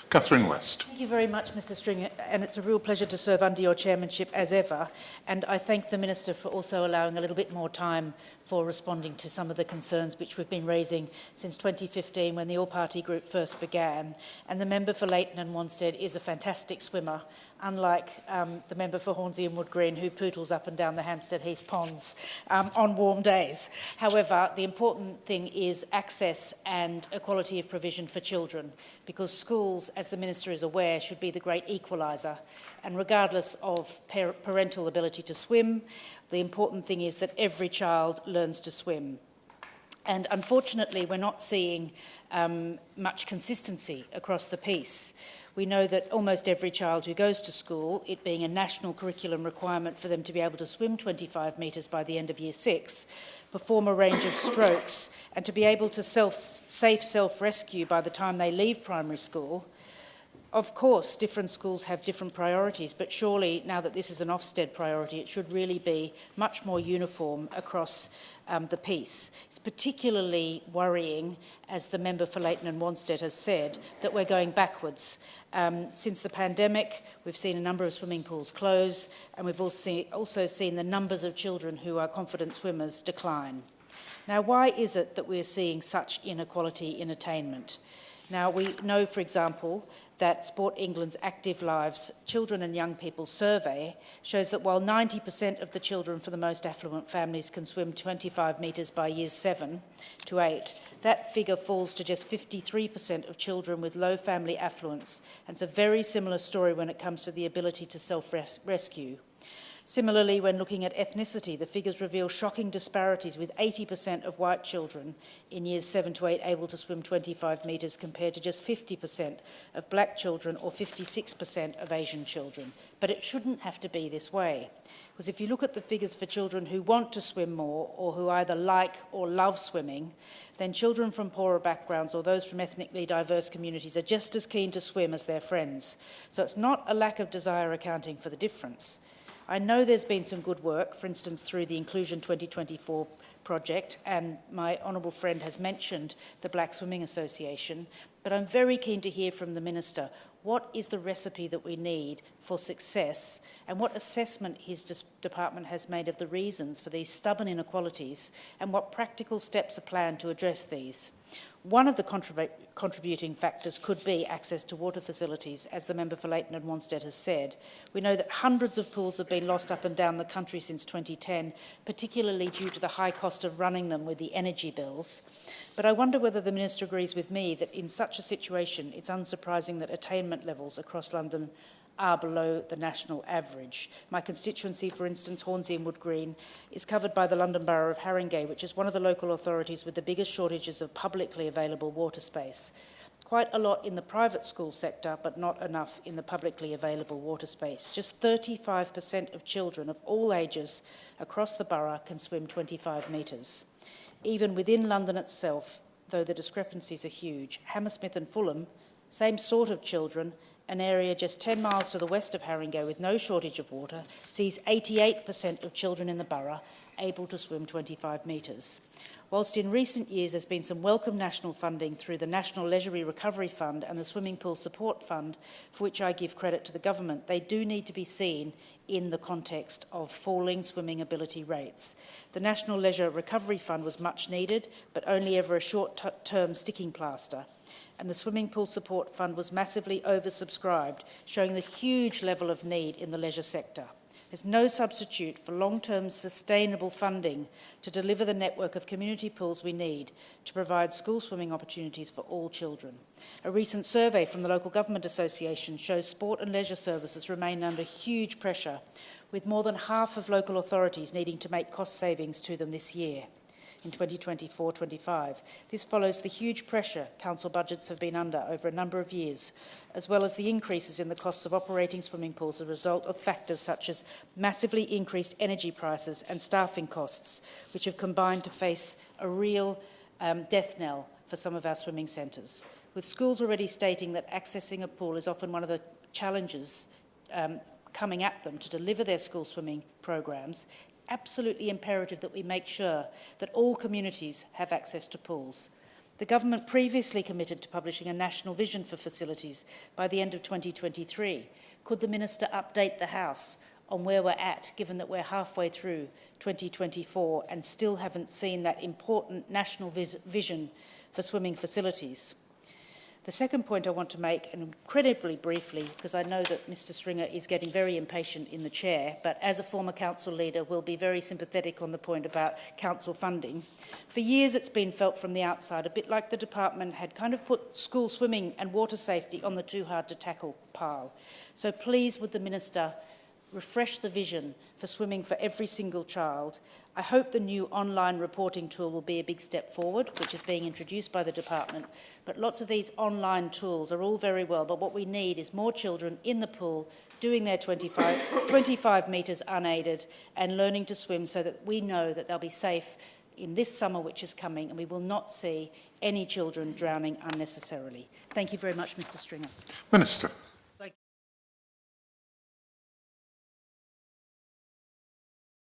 Catherine West. Thank you very much, Mr. Stringer, and it's a real pleasure to serve under your chairmanship as ever. And I thank the Minister for also allowing a little bit more time for responding to some of the concerns which we've been raising since 2015 when the all-party group first began. And the member for Leighton and Wanstead is a fantastic swimmer, unlike the member for Hornsey and Wood Green, who poodles up and down the Hampstead Heath ponds on warm days. However, the important thing is access and equality of provision for children, because schools, as the Minister is aware, should be the great equaliser. And regardless of parental ability to swim, the important thing is that every child learns to swim. And unfortunately, we're not seeing much consistency across the piece. We know that almost every child who goes to school, it being a national curriculum requirement for them to be able to swim 25 metres by the end of Year 6, perform a range of strokes, and to be able to safe self-rescue by the time they leave primary school. Of course, different schools have different priorities, but surely, now that this is an Ofsted priority, it should really be much more uniform across the piece. It's particularly worrying, as the member for Leighton and Wanstead has said, that we're going backwards. Since the pandemic, we've seen a number of swimming pools close, and we've also seen the numbers of children who are confident swimmers decline. Now, why is it that we're seeing such inequality in attainment? Now, we know, for example, that Sport England's Active Lives Children and Young People survey shows that while 90% of the children for the most affluent families can swim 25 metres by years 7 to 8, that figure falls to just 53% of children with low family affluence. And it's a very similar story when it comes to the ability to self-rescue. Similarly, when looking at ethnicity, the figures reveal shocking disparities, with 80% of white children in years 7 to 8 able to swim 25 metres compared to just 50% of black children or 56% of Asian children. But it shouldn't have to be this way, because if you look at the figures for children who want to swim more or who either like or love swimming, then children from poorer backgrounds or those from ethnically diverse communities are just as keen to swim as their friends. So it's not a lack of desire accounting for the difference. I know there's been some good work, for instance, through the Inclusion 2024 project, and my honourable friend has mentioned the Black Swimming Association, but I'm very keen to hear from the Minister what is the recipe that we need for success and what assessment his department has made of the reasons for these stubborn inequalities and what practical steps are planned to address these. One of the contributing factors could be access to water facilities, as the member for Leighton and Wanstead has said. We know that hundreds of pools have been lost up and down the country since 2010, particularly due to the high cost of running them with the energy bills. But I wonder whether the Minister agrees with me that in such a situation, it's unsurprising that attainment levels across London are below the national average. My constituency, for instance, Hornsey and Wood Green, is covered by the London Borough of Harringay, which is one of the local authorities with the biggest shortages of publicly available water space. Quite a lot in the private school sector, but not enough in the publicly available water space. Just 35% of children of all ages across the borough can swim 25 metres. Even within London itself, though the discrepancies are huge, Hammersmith and Fulham, same sort of children, an area just 10 miles to the west of Harringay with no shortage of water, sees 88% of children in the borough able to swim 25 metres. Whilst in recent years there's been some welcome national funding through the National Leisure Recovery Fund and the Swimming Pool Support Fund, for which I give credit to the government, they do need to be seen in the context of falling swimming ability rates. The National Leisure Recovery Fund was much needed, but only ever a short-term sticking plaster. And the Swimming Pool Support Fund was massively oversubscribed, showing the huge level of need in the leisure sector. There's no substitute for long-term sustainable funding to deliver the network of community pools we need to provide school swimming opportunities for all children. A recent survey from the Local Government Association shows sport and leisure services remain under huge pressure, with more than half of local authorities needing to make cost savings to them this year. In 2024-25. This follows the huge pressure council budgets have been under over a number of years, as well as the increases in the costs of operating swimming pools as a result of factors such as massively increased energy prices and staffing costs, which have combined to face a real death knell for some of our swimming centres. With schools already stating that accessing a pool is often one of the challenges coming at them to deliver their school swimming programs, absolutely imperative that we make sure that all communities have access to pools. The Government previously committed to publishing a national vision for facilities by the end of 2023. Could the Minister update the House on where we're at, given that we're halfway through 2024 and still haven't seen that important national vision for swimming facilities? The second point I want to make, and incredibly briefly, because I know that Mr Stringer is getting very impatient in the chair, but as a former council leader will be very sympathetic on the point about council funding. For years it's been felt from the outside, a bit like the department had kind of put school swimming and water safety on the too hard to tackle pile. So please would the Minister refresh the vision for swimming for every single child. I hope the new online reporting tool will be a big step forward, which is being introduced by the department. But lots of these online tools are all very well, but what we need is more children in the pool doing their 25 metres unaided and learning to swim so that we know that they'll be safe in this summer which is coming and we will not see any children drowning unnecessarily. Thank you very much, Mr Stringer. Minister.